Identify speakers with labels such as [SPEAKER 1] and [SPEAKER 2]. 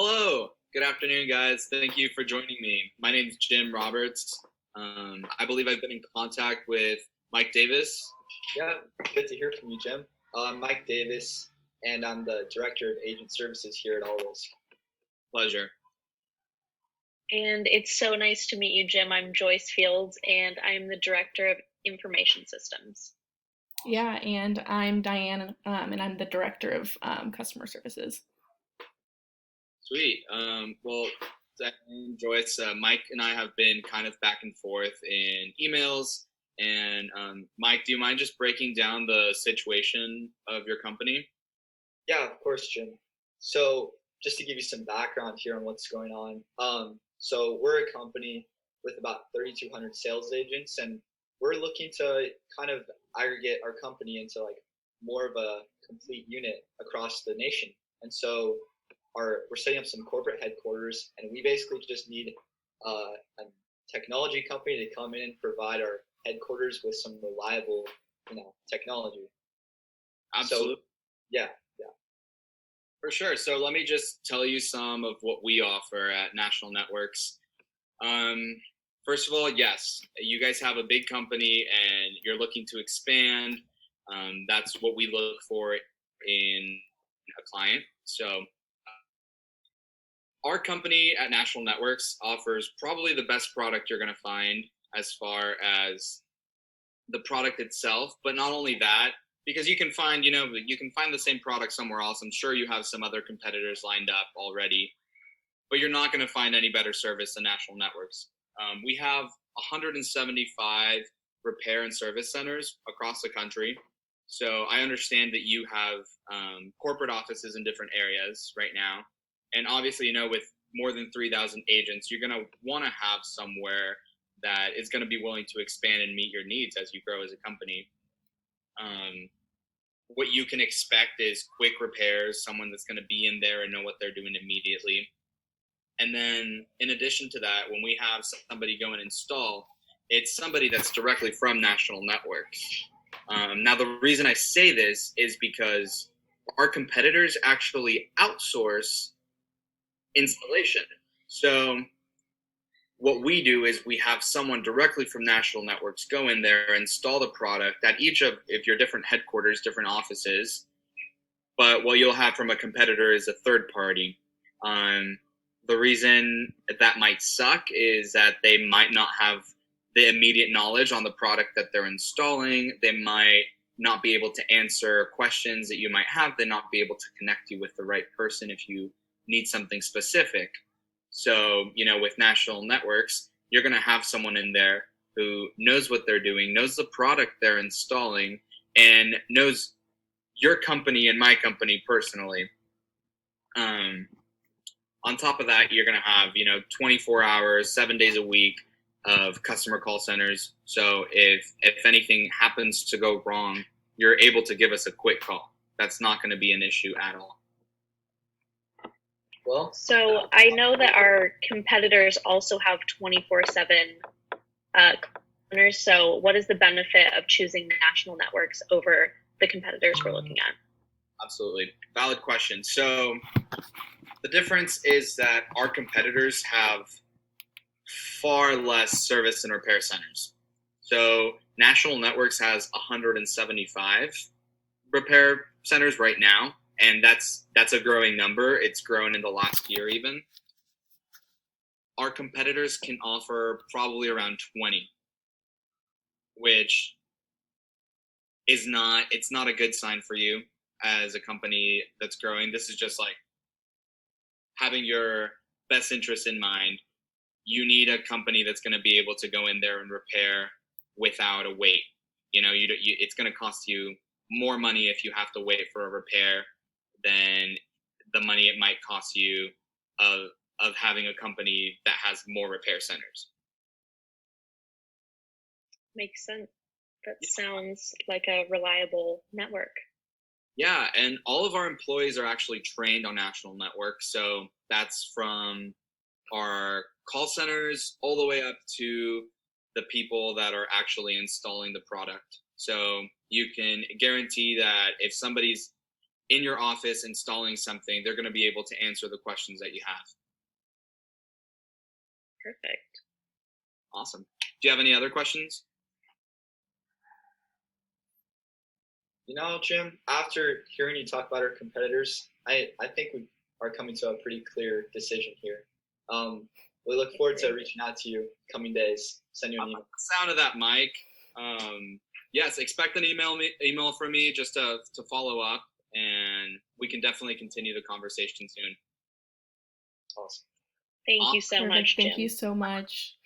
[SPEAKER 1] Hello, good afternoon, guys. Thank you for joining me. My name is Jim Roberts. I believe I've been in contact with Mike Davis.
[SPEAKER 2] Yeah, good to hear from you, Jim. I'm Mike Davis, and I'm the Director of Agent Services here at Allrisk.
[SPEAKER 1] Pleasure.
[SPEAKER 3] And it's so nice to meet you, Jim. I'm Joyce Fields, and I'm the Director of Information Systems.
[SPEAKER 4] Yeah, and I'm Diane, and I'm the Director of Customer Services.
[SPEAKER 1] Sweet. Well, Diane, Joyce, Mike and I have been kind of back and forth in emails. And Mike, do you mind just breaking down the situation of your company?
[SPEAKER 2] Yeah, of course, Jim. So, just to give you some background here on what's going on, so we're a company with about 3,200 sales agents, and we're looking to kind of aggregate our company into like more of a complete unit across the nation. And so, we're setting up some corporate headquarters, and we basically just need a technology company to come in and provide our headquarters with some reliable, technology.
[SPEAKER 1] Absolutely.
[SPEAKER 2] So, yeah.
[SPEAKER 1] For sure. So let me just tell you some of what we offer at National Networks. First of all, yes, you guys have a big company and you're looking to expand. That's what we look for in a client. So our company at National Networks offers probably the best product you're going to find as far as the product itself, but not only that, because you can find the same product somewhere else. I'm sure you have some other competitors lined up already, but you're not going to find any better service than National Networks. We have 175 repair and service centers across the country. So I understand that you have corporate offices in different areas right now. And obviously, with more than 3,000 agents, you're going to want to have somewhere that is going to be willing to expand and meet your needs as you grow as a company. What you can expect is quick repairs, someone that's going to be in there and know what they're doing immediately. And then in addition to that, when we have somebody go and install, it's somebody that's directly from National Networks. Now, the reason I say this is because our competitors actually outsource installation. So what we do is we have someone directly from National Networks go in there, install the product at each of your different headquarters, different offices. But what you'll have from a competitor is a third party. The reason that might suck is that they might not have the immediate knowledge on the product that they're installing. They might not be able to answer questions that you might have. They not be able to connect you with the right person if you need something specific. So, with National Networks, you're going to have someone in there who knows what they're doing, knows the product they're installing, and knows your company and my company personally. On top of that, you're going to have, 24 hours, 7 days a week of customer call centers. So if anything happens to go wrong, you're able to give us a quick call. That's not going to be an issue at all.
[SPEAKER 3] Well, so I know that our competitors also have 24/7 centers. So what is the benefit of choosing National Networks over the competitors we're looking at?
[SPEAKER 1] Absolutely. Valid question. So the difference is that our competitors have far less service and repair centers. So National Networks has 175 repair centers right now, and that's a growing number. It's grown in the last year even. Our competitors can offer probably around 20, which is not a good sign for you as a company that's growing. This is just like having your best interest in mind. You need a company that's going to be able to go in there and repair without a wait. It's going to cost you more money if you have to wait for a repair than the money it might cost you of having a company that has more repair centers.
[SPEAKER 3] Makes sense. That sounds like a reliable network.
[SPEAKER 1] Yeah, and all of our employees are actually trained on National Network. So that's from our call centers all the way up to the people that are actually installing the product. So you can guarantee that if somebody's in your office installing something, they're going to be able to answer the questions that you have.
[SPEAKER 3] Perfect.
[SPEAKER 1] Awesome. Do you have any other questions?
[SPEAKER 2] You know, Jim, after hearing you talk about our competitors, I think we are coming to a pretty clear decision here. We look forward to reaching out to you coming days. Send you an email.
[SPEAKER 1] Sound of that, Mike. Yes, expect an email from me just to follow up, and we can definitely continue the conversation soon.
[SPEAKER 2] Awesome.
[SPEAKER 3] Thank you so
[SPEAKER 4] Perfect.
[SPEAKER 3] much, Jim.
[SPEAKER 4] Thank you so much.